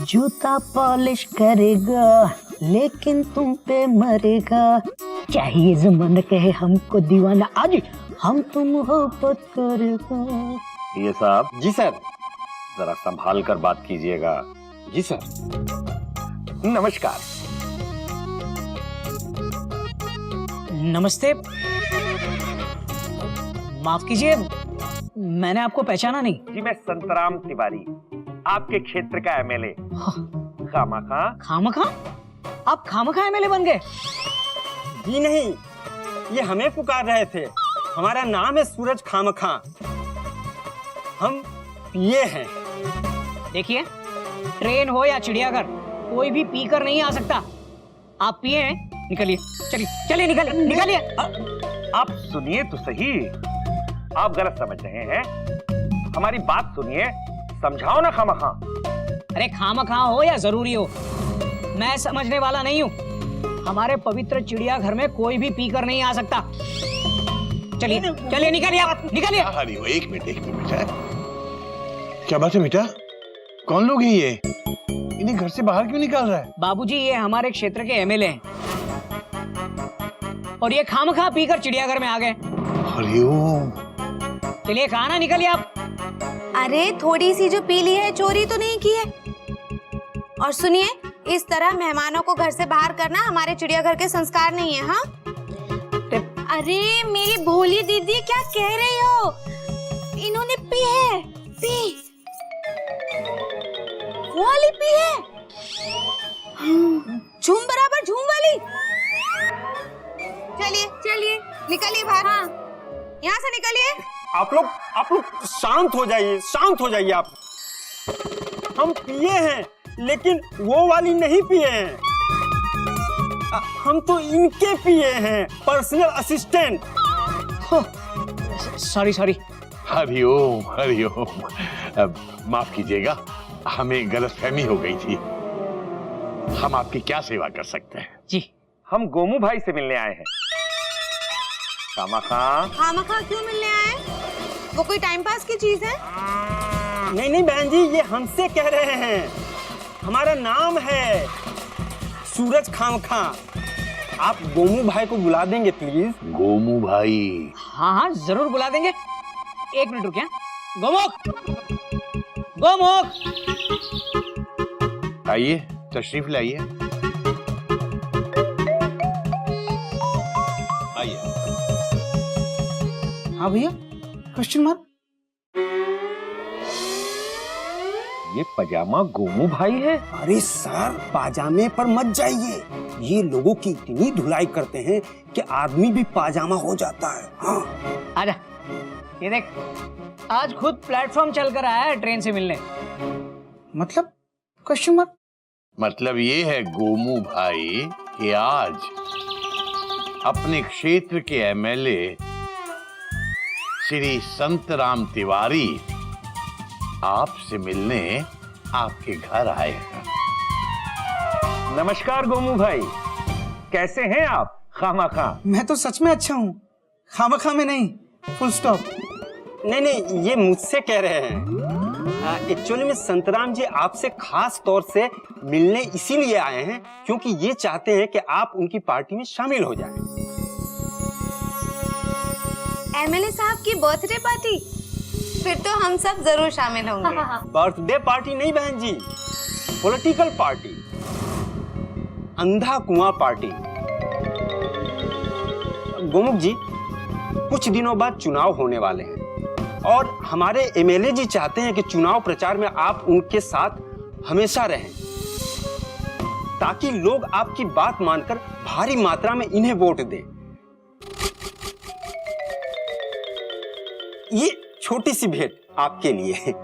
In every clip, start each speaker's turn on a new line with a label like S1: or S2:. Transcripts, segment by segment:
S1: जूता पॉलिश करेगा लेकिन तुम पे मरेगा, चाहिए जमाना कहे हमको दीवाना, आज हम तुम मोहब्बत करेगा।
S2: ये साहब।
S3: जी सर।
S2: जरा संभाल कर बात कीजिएगा।
S3: जी सर।
S2: नमस्कार।
S1: नमस्ते, माफ कीजिए मैंने आपको पहचाना नहीं।
S2: जी मैं संतराम तिवारी, आपके क्षेत्र का एमएलए। खामखा।
S1: खामखा? आप खामखा एमएलए बन गए?
S3: जी नहीं, ये हमें पुकार रहे थे। हमारा नाम है सूरज खामखा, हम ये हैं।
S1: देखिए, ट्रेन हो या चिड़ियाघर, कोई भी पीकर नहीं आ सकता। आप पिए हैं, निकलिए। चलिए चलिए, निकलिए निकलिए।
S2: आप सुनिए तो सही, आप गलत समझ रहे हैं। हमारी बात सुनिए, समझाओ ना खामखा।
S1: अरे खामखा हो या जरूरी हो, मैं समझने वाला नहीं हूँ। हमारे पवित्र चिड़ियाघर में कोई भी पीकर नहीं आ सकता। चलिए चलिए, निकलिए आप, निकलिए।
S4: अरे वो एक मिनट बेटा, क्या बात है बेटा? कौन लोग हैं ये? इन्हें घर से बाहर क्यों निकाल रहा है?
S1: बाबूजी, ये हमारे क्षेत्र के एमएलए हैं और ये खामखा पीकर चिड़ियाघर में आ गए।
S4: हरिओम।
S1: चलिए खाना, निकलिए आप।
S5: अरे थोड़ी सी जो पी ली है, चोरी तो नहीं की है। और सुनिए, इस तरह मेहमानों को घर से बाहर करना हमारे चिड़ियाघर के संस्कार नहीं है। हाँ? अरे मेरी भोली दीदी, क्या कह रही हो? इन्होंने पी है, पी वो वाली पी है, झूम बराबर झूम वाली। चलिए चलिए, निकलिए बाहर। हाँ, यहाँ से निकलिए।
S3: आप लोग शांत हो जाइए, शांत हो जाइए आप। हम पिए हैं लेकिन वो वाली नहीं पिए हैं, हम तो इनके पिए हैं, personal assistant.
S1: Sorry sorry.
S4: Hariom Hariom. माफ कीजिएगा, हमें गलतफहमी हो गई थी। हम आपकी क्या सेवा कर सकते हैं?
S1: जी,
S2: हम गोमू भाई से मिलने आए हैं। खामखा।
S5: खामखा क्यों मिलने आए? वो कोई टाइम पास की चीज है?
S3: नहीं नहीं बहन जी, ये हमसे कह रहे हैं। हमारा नाम है सूरज खामखा। आप गोमू भाई को बुला देंगे प्लीज?
S4: गोमू भाई?
S1: हाँ हाँ जरूर बुला देंगे। एक मिनट रुकिए। गोमुख, गोमुख,
S4: आइए, तशरीफ लाइए। आइए।
S1: हाँ भैया, क्वेश्चन मार्क।
S2: ये पजामा गोमू भाई है?
S3: अरे सर, पाजामे पर मत जाइए। ये लोगों की इतनी धुलाई करते हैं कि आदमी भी पाजामा हो जाता है। हाँ।
S1: आजा, ये देख, आज खुद प्लेटफॉर्म चलकर आया है ट्रेन से मिलने। मतलब क्वेश्चन मार्क?
S4: मतलब ये है गोमू भाई कि आज अपने क्षेत्र के एमएलए श्री संतराम तिवारी आपसे मिलने आपके घर आए हैं।
S2: नमस्कार गोमू भाई, कैसे हैं आप? खामखा।
S6: मैं तो सच में अच्छा हूँ, खामखा में नहीं, फुल स्टॉप।
S3: नहीं नहीं, ये मुझसे कह रहे हैं। एक्चुअली में संतराम जी आपसे खास तौर से मिलने इसीलिए आए हैं क्योंकि ये चाहते हैं कि आप उनकी पार्टी में शामिल हो जाएं।
S5: एमएलए साहब की बर्थडे पार्टी? फिर तो हम सब जरूर शामिल होंगे।
S3: बर्थडे पार्टी नहीं बहन जी, पॉलिटिकल पार्टी, अंधा कुआं पार्टी। गोमुख जी, कुछ दिनों बाद चुनाव होने वाले हैं और हमारे एमएलए जी चाहते हैं कि चुनाव प्रचार में आप उनके साथ हमेशा रहें ताकि लोग आपकी बात मानकर भारी मात्रा में इन्हें वोट दें। ये छोटी सी भेंट आपके लिए।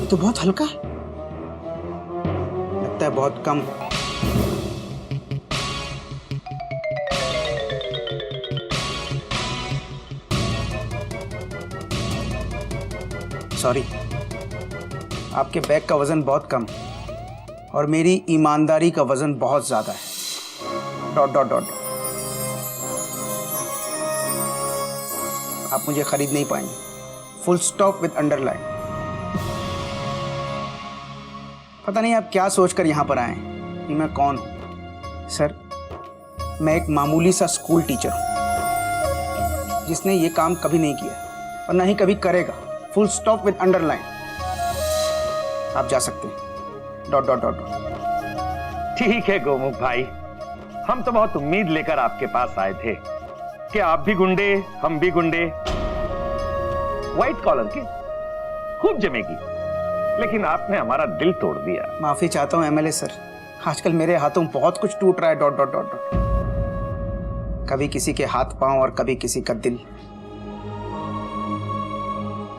S6: ये तो बहुत हल्का है, लगता है बहुत कम। सॉरी, आपके बैग का वजन बहुत कम और मेरी ईमानदारी का वजन बहुत ज्यादा है। Dot dot dot. आप मुझे खरीद नहीं पाएंगे। Full stop with underline. पता नहीं आप क्या सोचकर यहाँ पर आए कि मैं कौन हूँ। सर, मैं एक मामूली सा स्कूल टीचर हूँ जिसने ये काम कभी नहीं किया और ना ही कभी करेगा। Full stop with underline. आप जा सकते हैं। Dot dot dot.
S2: ठीक है गोमुख भाई, हम तो बहुत उम्मीद लेकर आपके पास आए थे कि आप भी गुंडे, हम भी गुंडे, व्हाइट कॉलर की खूब जमेगी, लेकिन आपने हमारा दिल तोड़ दिया।
S6: माफी चाहता हूँ एमएलए सर, आजकल मेरे हाथों बहुत कुछ टूट रहा है। Dot dot dot dot. कभी किसी के हाथ पांव और कभी किसी का दिल।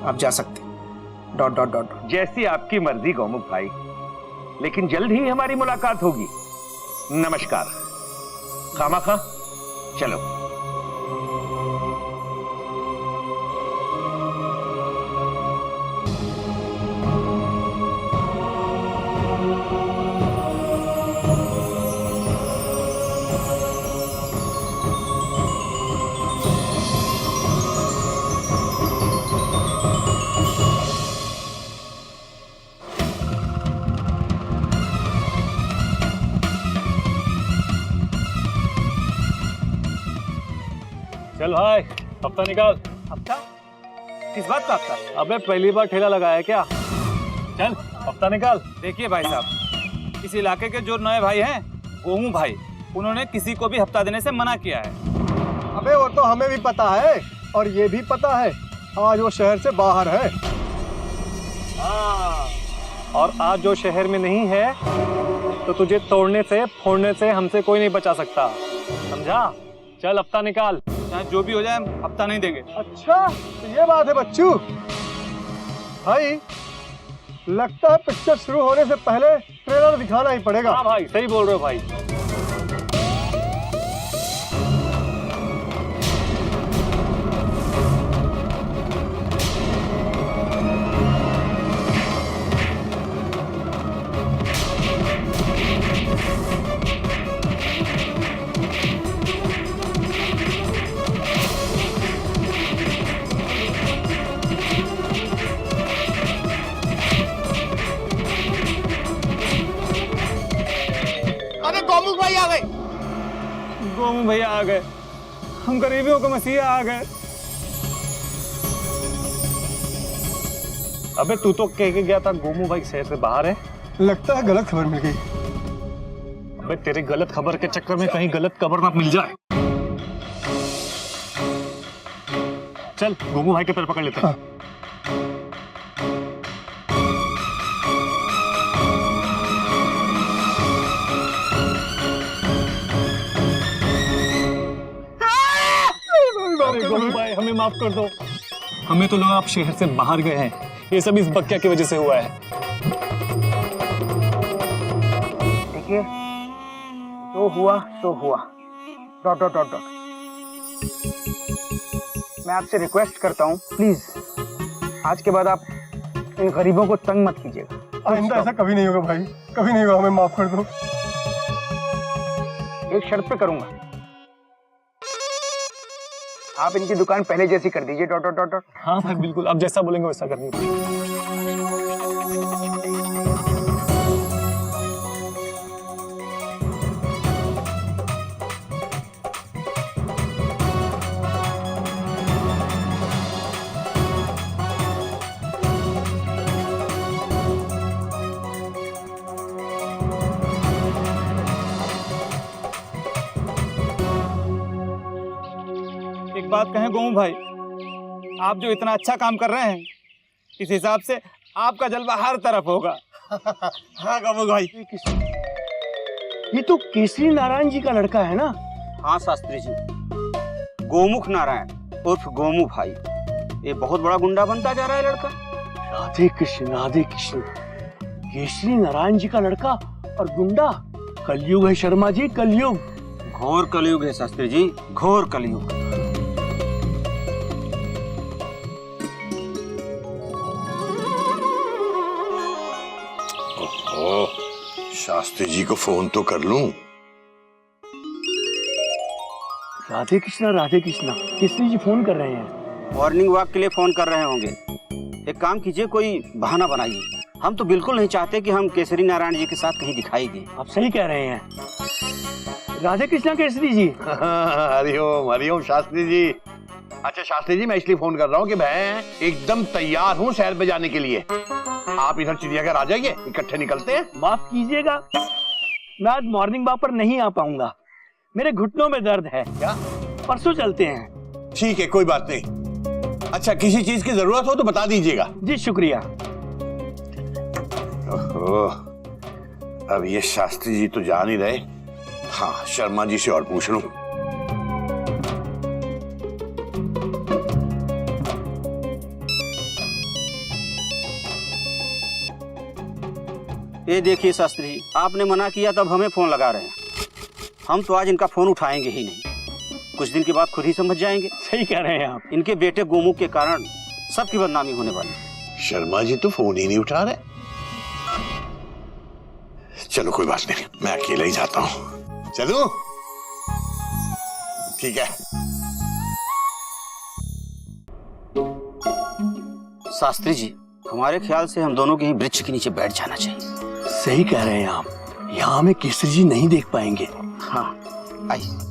S6: आप जा सकते हैं। Dot dot dot.
S2: जैसी आपकी मर्जी गोमुख भाई, लेकिन जल्द ही हमारी मुलाकात होगी। नमस्कार। खामाखा चलो।
S7: चल भाई, हफ्ता निकाल।
S6: हफ्ता? किस बात का हफ्ता?
S7: अबे पहली बार ठेला लगाया क्या? चल हफ्ता निकाल।
S8: देखिए भाई साहब, इस इलाके के जो नए भाई हैं, गोमू भाई, उन्होंने किसी को भी हफ्ता देने से मना किया है।
S9: अबे वो तो हमें भी पता है और ये भी पता है आज वो शहर से बाहर है।
S7: और आज जो शहर में नहीं है तो तुझे तोड़ने से फोड़ने से हमसे कोई नहीं बचा सकता, समझा? चल हफ्ता निकाल।
S8: चाहे जो भी हो जाए, हम हफ्ता नहीं देंगे।
S9: अच्छा तो ये बात है बच्चू। भाई लगता है पिक्चर शुरू होने से पहले ट्रेलर दिखाना ही पड़ेगा।
S7: हाँ भाई, सही बोल रहे हो भाई। गोमू भैया आ गए, हम गरीबियों के मसीहा आ गए। अबे तू तो कह के गया था गोमू भाई शहर से बाहर है।
S9: लगता है गलत खबर मिल गई।
S7: अबे तेरे गलत खबर के चक्कर में कहीं गलत खबर ना मिल जाए। चल गोमू भाई के पैर पकड़ लेते हैं। गोमू भाई हमें माफ कर दो, हमें तो लगा आप शहर से बाहर गए हैं। ये सब इस बक्या की वजह से हुआ है।
S6: देखिए, तो हुआ तो हुआ। Dot dot dot dot. मैं आपसे रिक्वेस्ट करता हूँ, प्लीज आज के बाद आप इन गरीबों को तंग मत कीजिएगा।
S9: आइंदा ऐसा कभी नहीं होगा भाई, कभी नहीं होगा। हमें माफ कर दो।
S6: एक शर्त पे करूंगा, आप इनकी दुकान पहले जैसी कर दीजिए। Dot dot dot dot.
S7: हाँ भाई बिल्कुल, आप जैसा बोलेंगे वैसा कर देंगे।
S8: एक बात कहें गोमू भाई, आप जो इतना अच्छा काम कर रहे हैं, इस हिसाब से आपका जलवा हर तरफ होगा।
S9: हाँ गोमू भाई, ये तो केसरी नारायण जी का लड़का है ना?
S3: हाँ शास्त्री जी, गोमुख नारायण उर्फ गोमू भाई। ये बहुत बड़ा गुंडा बनता जा रहा है लड़का।
S10: राधे कृष्ण। केसरी नारायण जी का लड़का और गुंडा। कलयुग है शर्मा जी, कलयुग।
S3: घोर कलयुग है शास्त्री जी, घोर कलयुग।
S4: ओह, शास्त्री जी को फोन तो कर लूं।
S10: राधे कृष्णा, केसरी जी फोन कर रहे हैं।
S3: मॉर्निंग वॉक के लिए फोन कर रहे होंगे। एक काम कीजिए, कोई बहाना बनाइए। हम तो बिल्कुल नहीं चाहते कि हम केसरी नारायण जी के साथ कहीं दिखाई दें।
S10: आप सही कह रहे हैं राधे कृष्णा केसरी जी।
S4: हरिओम शास्त्री जी। अच्छा शास्त्री जी, मैं इसलिए फोन कर रहा हूँ कि मैं एकदम तैयार हूँ शहर पे जाने के लिए। आप इधर चिड़ियाघर आ जाइए, इकट्ठे निकलते हैं।
S10: माफ कीजिएगा, मैं आज मॉर्निंग वॉक पर नहीं आ पाऊंगा। मेरे घुटनों में दर्द है।
S4: क्या?
S10: परसों चलते हैं।
S4: ठीक है, कोई बात नहीं। अच्छा, किसी चीज की जरूरत हो तो बता दीजिएगा।
S10: जी शुक्रिया।
S4: ओहो, अब ये शास्त्री जी तो जान ही रहे। हाँ, शर्मा जी से और पूछ लूं।
S3: ये देखिए शास्त्री जी, आपने मना किया तब हमें फोन लगा रहे हैं। हम तो आज इनका फोन उठाएंगे ही नहीं। कुछ दिन के बाद खुद ही समझ जाएंगे।
S10: सही कह रहे हैं आप।
S3: इनके बेटे गोमुख के कारण सबकी बदनामी होने वाली है।
S4: शर्मा जी तो फोन ही नहीं उठा रहे। चलो कोई बात नहीं, मैं अकेला ही जाता हूँ। चलूं? ठीक है।
S3: शास्त्री जी, हमारे ख्याल से हम दोनों के ही वृक्ष के नीचे बैठ जाना चाहिए।
S10: सही कह रहे हैं आप, यहाँ हमें केसरी जी नहीं देख पाएंगे।
S3: हाँ, आइए।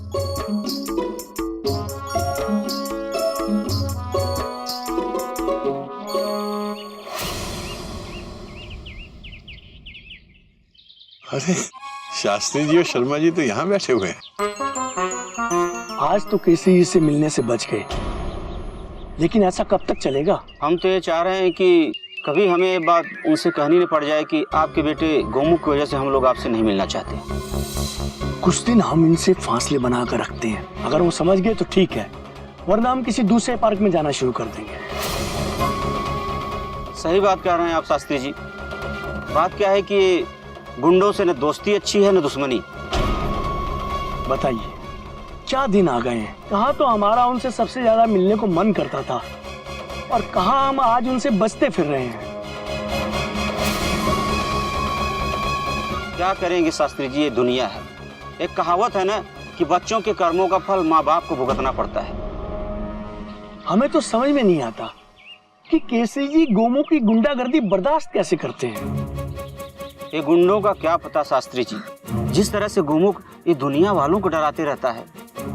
S4: अरे शास्त्री जी और शर्मा जी तो यहाँ बैठे हुए हैं।
S10: आज तो केसरी जी से मिलने से बच गए, लेकिन ऐसा कब तक चलेगा?
S3: हम तो ये चाह रहे हैं कि कभी हमें ये बात उनसे कहनी न पड़ जाए कि आपके बेटे गोमुख की वजह से हम लोग आपसे नहीं मिलना चाहते।
S10: कुछ दिन हम इनसे फासले बनाकर रखते हैं। अगर वो समझ गए तो ठीक है, वरना हम किसी दूसरे पार्क में जाना शुरू कर देंगे।
S3: सही बात कह रहे हैं आप शास्त्री जी। बात क्या है कि गुंडों से न दोस्ती अच्छी है न दुश्मनी।
S10: बताइए, क्या दिन आ गए हैं। कहा तो हमारा उनसे सबसे ज्यादा मिलने को मन करता था, और कहा हम आज उनसे बचते फिर रहे हैं।
S3: क्या करेंगे शास्त्री जी, ये दुनिया है। एक कहावत है ना कि बच्चों के कर्मों का फल माँ बाप को भुगतना पड़ता है।
S10: हमें तो समझ में नहीं आता कि केसरी जी गोमुख की गुंडागर्दी बर्दाश्त कैसे करते हैं।
S3: ये गुंडों का क्या पता शास्त्री जी। जिस तरह से गोमुख ये दुनिया वालों को डराते रहता है,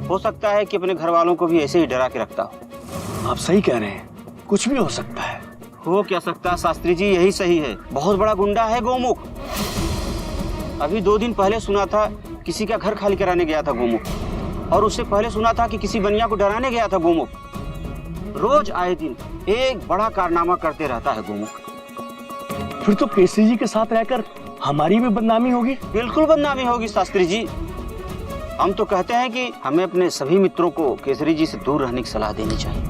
S3: हो सकता है कि अपने घर वालों को भी ऐसे ही डरा के रखता हो।
S10: आप सही कह रहे हैं, कुछ भी हो सकता है।
S3: हो क्या सकता है शास्त्री जी, यही सही है। बहुत बड़ा गुंडा है गोमुख। अभी 2 दिन पहले सुना था किसी का घर खाली कराने गया था गोमुख, और उससे पहले सुना था कि किसी बनिया को डराने गया था गोमुख। रोज आए दिन एक बड़ा कारनामा करते रहता है गोमुख।
S10: फिर तो केसरी जी के साथ रहकर हमारी भी बदनामी होगी।
S3: बिल्कुल बदनामी होगी शास्त्री जी। हम तो कहते हैं कि हमें अपने सभी मित्रों को केसरी जी से दूर रहने की सलाह देनी चाहिए।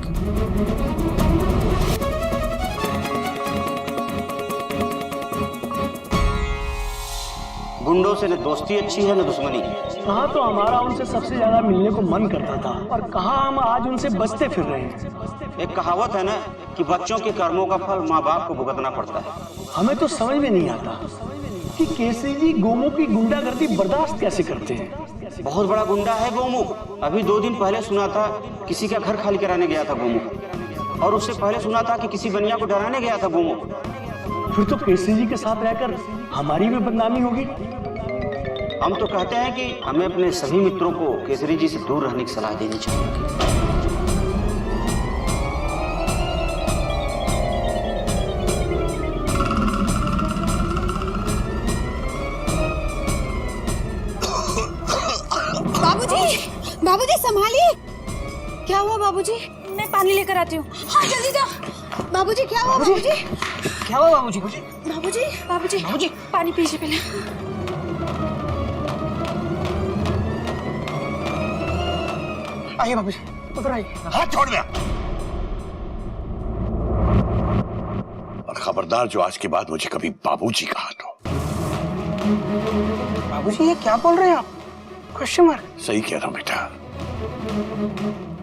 S3: गुंडों से न दोस्ती अच्छी है न दुश्मनी।
S10: कहा तो हमारा उनसे सबसे ज्यादा मिलने को मन करता था, और कहा हम आज उनसे बचते फिर रहे हैं।
S3: एक कहावत है ना कि बच्चों के कर्मों का फल माँ बाप को भुगतना पड़ता है।
S10: हमें तो समझ में नहीं आता कि केसरी जी गोमुख की गुंडागर्दी बर्दाश्त कैसे करते हैं।
S3: बहुत बड़ा गुंडा है गोमुख। अभी 2 दिन पहले सुना था किसी का घर खाली कराने गया था गोमुख, और उससे पहले सुना था कि किसी बनिया को डराने गया था गोमुख।
S10: फिर तो केसरी जी के साथ रहकर हमारी भी बदनामी होगी।
S3: हम तो कहते हैं कि हमें अपने सभी मित्रों को केसरी जी से दूर रहने की सलाह देनी चाहिए।
S5: बाबूजी संभालिए। क्या हुआ बाबूजी? मैं पानी लेकर आती हूँ। हाँ जल्दी जाओ। बाबूजी क्या हुआ बाबूजी?
S1: क्या हुआ बाबूजी?
S5: बाबूजी बाबूजी बाबूजी पानी पीजिए पहले।
S1: आइए बाबूजी, उधर आइए।
S4: हाथ छोड़ दिया। और खबरदार जो आज के बाद मुझे कभी बाबूजी कहा तो।
S6: बाबूजी ये क्या बोल रहे हैं आप? Question mark.
S4: सही कह रहा हूं बेटा,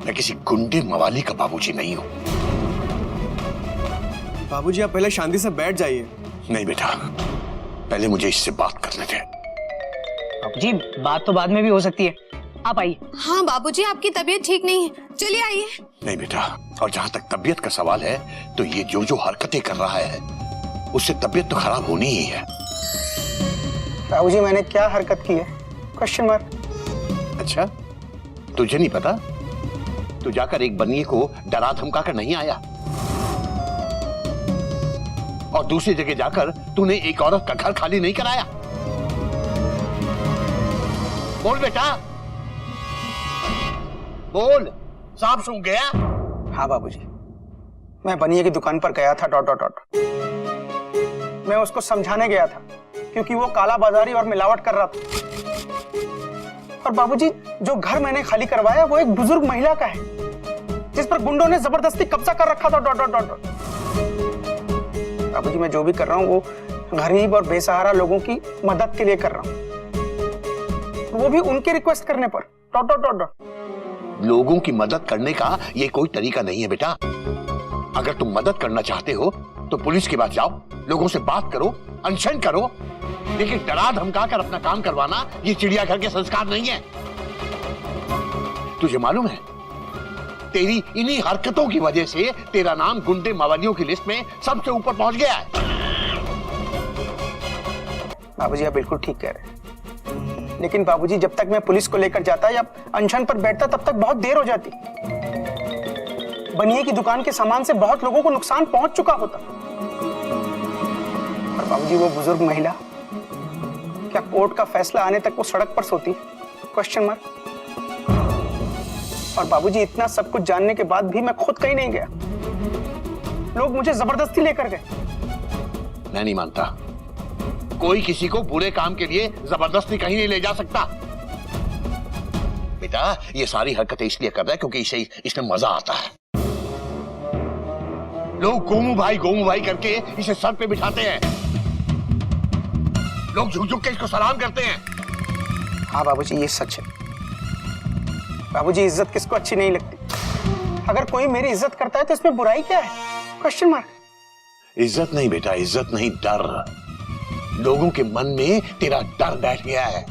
S4: मैं किसी गुंडे मवाली का बाबूजी नहीं हूं।
S9: बाबूजी आप पहले शांति से बैठ जाइए।
S4: नहीं बेटा, पहले मुझे इससे बात करने दे।
S1: जी बात तो बाद में भी हो सकती है, आप आइए।
S5: हाँ बाबूजी, आपकी तबीयत ठीक नहीं है, चलिए आइए।
S4: नहीं बेटा, और जहां तक तबीयत का सवाल है तो ये जो जो हरकतें कर रहा है उससे तबीयत तो खराब होनी ही है।
S6: बाबूजी मैंने क्या हरकत की है? Question mark.
S4: अच्छा, तुझे नहीं पता? तू जाकर एक बनिए को डरा धमका कर नहीं आया, और दूसरी जगह जाकर तूने एक औरत का घर खाली नहीं कराया। बोल बेटा, बोल, सांप सूंघ गया?
S6: हाँ बाबूजी, मैं बनिए की दुकान पर गया था ... मैं उसको समझाने गया था क्योंकि वो काला बाजारी और मिलावट कर रहा था। और बाबूजी जो घर मैंने खाली करवाया वो एक बुजुर्ग महिला का है जिस पर गुंडों ने जबरदस्ती कब्जा कर रखा था ... बाबूजी मैं जो भी कर रहा हूँ वो गरीब और बेसहारा लोगों की मदद के लिए कर रहा हूँ, वो भी उनके रिक्वेस्ट करने पर ...
S4: लोगों की मदद करने का ये कोई तरीका नहीं है बेटा। अगर तुम मदद करना चाहते हो तो पुलिस के पास जाओ, लोगों से बात करो, अनशन करो, लेकिन डरा धमका कर अपना काम करवाना ये चिड़ियाघर के संस्कार नहीं है। तुझे मालूम है, तेरी इन्हीं हरकतों की वजह से तेरा नाम गुंडे मावालियों की लिस्ट में सबसे ऊपर पहुंच गया है।
S6: बाबूजी आप बिल्कुल ठीक कह रहे हैं, लेकिन बाबूजी जब तक मैं पुलिस को लेकर जाता या अनशन पर बैठता तब तक बहुत देर हो जाती। बनिए की दुकान के सामान से बहुत लोगों को नुकसान पहुंच चुका होता। और बाबूजी वो बुजुर्ग महिला, क्या कोर्ट का फैसला आने तक वो सड़क पर सोती? Question mark. और बाबूजी इतना सब कुछ जानने के बाद भी मैं खुद कहीं नहीं गया, लोग मुझे जबरदस्ती लेकर गए।
S4: मैं नहीं मानता, कोई किसी को बुरे काम के लिए जबरदस्ती कहीं नहीं ले जा सकता। बेटा ये सारी हरकतें इसलिए कर रहा है क्योंकि इसमें मजा आता है। लोग गोमू भाई करके इसे सर पे बिठाते हैं, लोग झुक झुक के इसको सलाम करते हैं।
S6: हाँ बाबूजी ये सच है। बाबूजी इज्जत किसको अच्छी नहीं लगती? अगर कोई मेरी इज्जत करता है तो इसमें बुराई क्या है? Question mark.
S4: इज्जत नहीं बेटा, इज्जत नहीं, डर। लोगों के मन में तेरा डर बैठ गया है।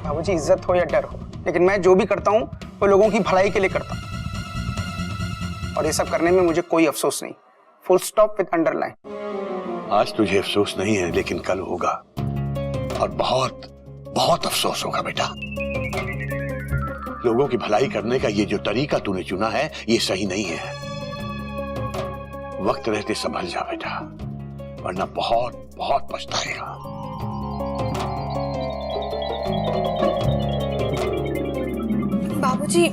S6: बाबूजी इज्जत हो या डर हो, लेकिन मैं जो भी करता हूँ वो लोगों की भलाई के लिए करता हूँ, और ये सब करने में मुझे कोई अफसोस नहीं। Full stop with underline.
S4: आज तुझे अफसोस नहीं है, लेकिन कल होगा, और बहुत बहुत अफसोस होगा बेटा। लोगों की भलाई करने का ये जो तरीका तूने चुना है ये सही नहीं है। वक्त रहते संभल जा बेटा, वरना बहुत बहुत पछताएगा।
S5: बाबूजी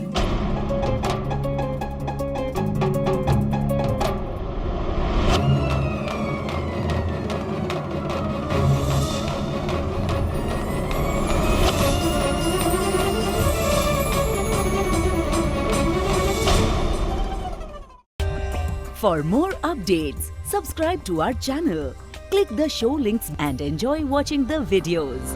S11: For more updates, subscribe to our channel, click the show links and enjoy watching the videos.